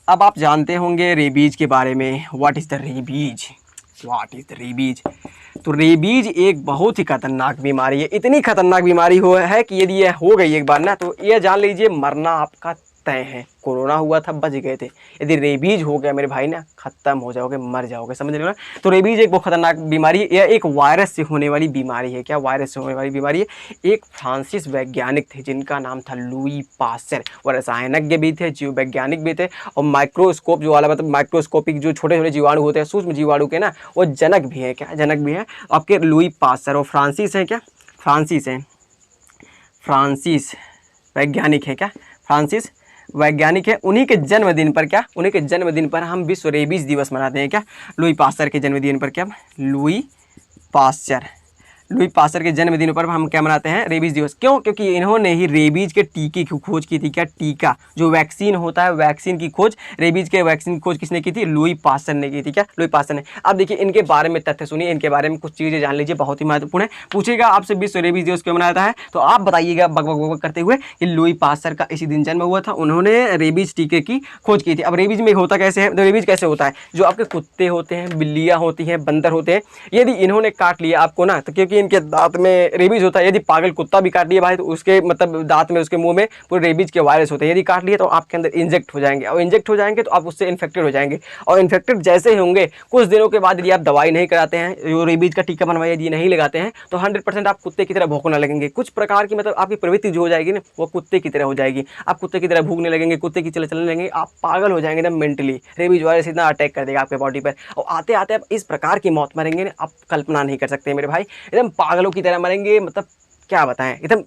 अब आप जानते होंगे रेबीज के बारे में। What is the rabies? What is the rabies? तो रेबीज एक बहुत ही खतरनाक बीमारी है। इतनी खतरनाक बीमारी है कि यदि यह हो गई एक बार ना, तो यह जान लीजिए मरना आपका तय है। कोरोना हुआ था, बच गए थे। यदि रेबीज हो गया मेरे भाई ना, खत्म हो जाओगे, मर जाओगे, समझ रहे हो ना। तो रेबीज एक बहुत खतरनाक बीमारी है। यह एक वायरस से होने वाली बीमारी है। क्या वायरस से होने वाली बीमारी है? एक फ्रांसीस वैज्ञानिक थे जिनका नाम था लुई पास्चर। वो रसायनज्ञ भी थे, जीव वैज्ञानिक भी थे, और माइक्रोस्कोप जो वाला मतलब माइक्रोस्कोपिक जो छोटे छोटे जीवाणु होते हैं, सूक्ष्म जीवाणु के ना, वो जनक भी है। क्या जनक भी है आपके लुई पास्चर। और फ्रांसिस है, क्या फ्रांसिस है, फ्रांसिस वैज्ञानिक है, क्या फ्रांसिस वैज्ञानिक है। उन्हीं के जन्मदिन पर, क्या उन्हीं के जन्मदिन पर हम विश्व रेबीज दिवस मनाते हैं। क्या लुई पास्चर के जन्मदिन पर, क्या लुई पास्चर, लुई पास्चर के जन्मदिन पर हम क्या मनाते हैं? रेबीज दिवस। क्यों? क्योंकि इन्होंने ही रेबीज के टीके की खोज की थी। क्या टीका जो वैक्सीन होता है, वैक्सीन की खोज, रेबीज के वैक्सीन की खोज किसने की थी? लुई पास्चर ने की थी। क्या लुई पास्चर ने। अब देखिए इनके बारे में तथ्य सुनिए, इनके बारे में कुछ चीज़ें जान लीजिए, बहुत ही महत्वपूर्ण है। पूछेगा आपसे विश्व रेबीज दिवस क्यों मनाता है, तो आप बताइएगा बक बक बक करते हुए कि लुई पास्चर का इसी दिन जन्म हुआ था, उन्होंने रेबीज टीके की खोज की थी। अब रेबीज में होता कैसे है? तो रेबीज कैसे होता है? जो आपके कुत्ते होते हैं, बिल्लियाँ होती हैं, बंदर होते हैं, यदि इन्होंने काट लिया आपको ना, तो क्योंकि इनके दांत में रेबीज होता है, यदि पागल कुत्ता भी काट लिया भाई, तो उसके मतलब दांत में, उसके मुंह में पूरे रेबीज के वायरस होते हैं। यदि काट लिए तो आपके अंदर इंजेक्ट हो जाएंगे, और इंजेक्ट हो जाएंगे तो आप उससे इन्फेक्टेड हो जाएंगे। और इन्फेक्टेड जैसे ही होंगे, कुछ दिनों के बाद यदि आप दवाई नहीं कराते हैं, जो रेबीज का टीका बनवाया यदि नहीं लगाते हैं, तो 100% आप कुत्ते की तरह भौंकने लगेंगे। कुछ प्रकार की मतलब आपकी प्रवृत्ति जो हो जाएगी ना, वो कुत्ते की तरह हो जाएगी। आप कुत्ते की तरह भूखने लगेंगे, कुत्ते की चलने लगेंगे, आप पागल हो जाएंगे एकदम मेंटली। रेबीज वायरस इतना अटैक कर देगा आपके बॉडी पर, और आते आते आप इस प्रकार की मौत मरेंगे ना, आप कल्पना नहीं कर सकते मेरे भाई। एकदम पागलों की तरह मरेंगे, मतलब क्या बताएं, एकदम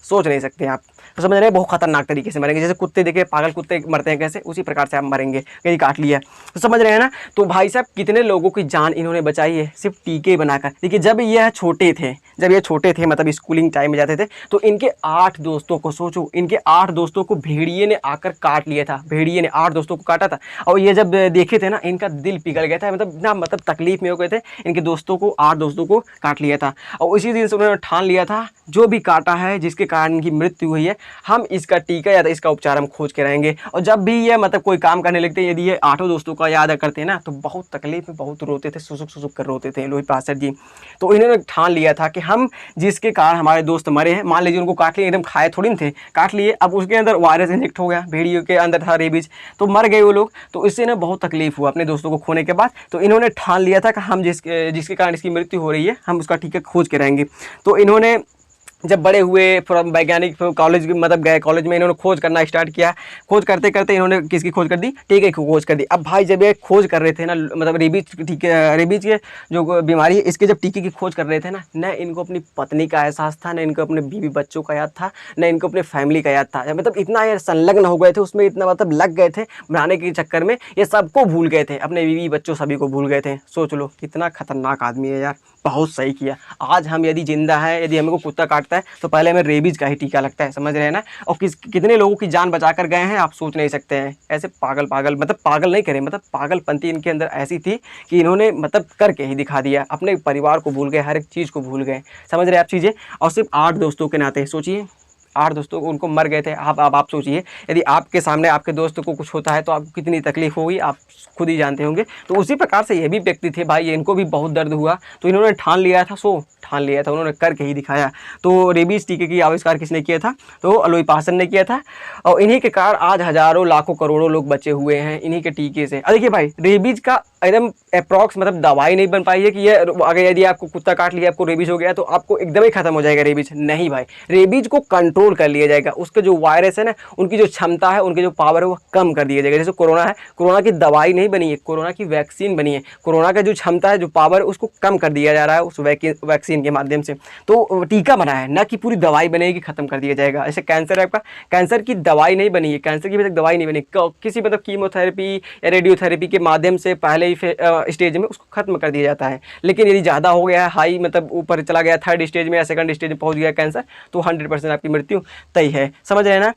सोच नहीं सकते आप। तो समझ रहे हैं, बहुत खतरनाक तरीके से मरेंगे। जैसे कुत्ते देखे, पागल कुत्ते मरते हैं कैसे, उसी प्रकार से आप मरेंगे कहीं काट लिया। तो समझ रहे हैं ना। तो भाई साहब कितने लोगों की जान इन्होंने बचाई है सिर्फ टीके बनाकर। देखिए जब ये छोटे थे, जब ये छोटे थे मतलब स्कूलिंग टाइम में जाते थे, तो इनके 8 दोस्तों को, सोचो इनके 8 दोस्तों को भेड़िए ने आकर काट लिया था। भेड़िए ने 8 दोस्तों को काटा था, और ये जब देखे थे ना, इनका दिल पिघल गया था, मतलब ना मतलब तकलीफ में हो गए थे। इनके दोस्तों को, 8 दोस्तों को काट लिया था, और उसी दिन से उन्होंने ठान लिया था जो भी काटा है, जिसके कारण इनकी मृत्यु हुई है, हम इसका टीका या इसका उपचार हम खोज के रहेंगे। और जब भी ये मतलब कोई काम करने लगते हैं, यदि ये 8 दोस्तों का याद करते हैं ना, तो बहुत तकलीफ में बहुत रोते थे, सुसुक सुसुक कर रोते थे लुई पास्चर जी। तो इन्होंने ठान लिया था कि हम जिसके कारण हमारे दोस्त मरे हैं, मान लीजिए उनको काट लिए, एकदम खाए थोड़ी थे, काट लिए, अब उसके अंदर वायरस इंजेक्ट हो गया, भेड़ियों के अंदर था रेबीज, तो मर गए वो लोग। तो इससे ना बहुत तकलीफ हुआ अपने दोस्तों को खोने के बाद। तो इन्होंने ठान लिया था कि हम जिसके कारण इसकी मृत्यु हो रही है, हम उसका टीका खोज के रहेंगे। तो इन्होंने जब बड़े हुए, थोड़ा वैज्ञानिक कॉलेज मतलब गए, कॉलेज में इन्होंने खोज करना स्टार्ट किया। खोज करते करते इन्होंने किसकी खोज कर दी? टीके की खोज कर दी। अब भाई जब ये खोज कर रहे थे ना, मतलब रेबीज टीके, रेबीज के जो बीमारी है, इसके जब टीके की खोज कर रहे थे ना, न इनको अपनी पत्नी का एहसास था, न इनको अपने बीवी बच्चों का याद था, न इनको अपने फैमिली का याद था। मतलब इतना ये संलग्न हो गए थे उसमें, इतना मतलब लग गए थे बनाने के चक्कर में, ये सबको भूल गए थे, अपने बीवी बच्चों सभी को भूल गए थे। सोच लो कितना खतरनाक आदमी है यार। बहुत सही किया। आज हम यदि जिंदा है, यदि हमको कुत्ता काटता है, तो पहले हमें रेबीज का ही टीका लगता है, समझ रहे हैं ना। और कितने लोगों की जान बचा कर गए हैं, आप सोच नहीं सकते हैं। ऐसे पागल पागल, मतलब पागल नहीं करें, मतलब पागलपंती इनके अंदर ऐसी थी कि इन्होंने मतलब करके ही दिखा दिया। अपने परिवार को भूल गए, हर एक चीज़ को भूल गए, समझ रहे हैं आप चीज़ें। और सिर्फ 8 दोस्तों के नाते सोचिए, 8 दोस्तों उनको मर गए थे। आप सोचिए, यदि आपके सामने आपके दोस्त को कुछ होता है तो आपको कितनी तकलीफ होगी, आप खुद ही जानते होंगे। तो उसी प्रकार से ये भी व्यक्ति थे भाई, इनको भी बहुत दर्द हुआ, तो इन्होंने ठान लिया था, ठान लिया था, उन्होंने करके ही दिखाया। तो रेबीज टीके की आविष्कार किसने किया था? तो लुई पास्चर ने किया था। और इन्हीं के कारण आज हजारों लाखों करोड़ों लोग बचे हुए हैं इन्हीं के टीके से। देखिए भाई, रेबीज का एकदम अप्रॉक्स मतलब दवाई नहीं बन पाई है कि ये अगर यदि आपको कुत्ता काट लिया, आपको रेबीज हो गया, तो आपको एकदम ही खत्म हो जाएगा रेबीज। नहीं भाई, रेबीज को कंट्रोल कर लिया जाएगा। उसके जो वायरस है ना, उनकी जो क्षमता है, उनकी जो पावर है, वो कम कर दिया जाएगा। जैसे कोरोना है, कोरोना की दवाई नहीं बनी है, कोरोना की वैक्सीन बनी है। कोरोना का जो क्षमता है, जो पावर है, उसको कम कर दिया जा रहा है उस वैक्सीन के माध्यम से। तो टीका बना है ना कि पूरी दवाई बनेगी, खत्म कर दिया जाएगा। ऐसे कैंसर है आपका, कैंसर की दवाई नहीं बनी है, कैंसर की अभी तक दवाई नहीं बनी। किसी मतलब कीमोथेरेपी या रेडियोथेरेपी के माध्यम से पहले ही स्टेज में उसको खत्म कर दिया जाता है। लेकिन यदि ज़्यादा हो गया है, हाई मतलब ऊपर चला गया, 3rd स्टेज में या 2nd स्टेज में पहुंच गया कैंसर, तो 100% आपकी मृत्यु तय है, समझ रहे हैं ना।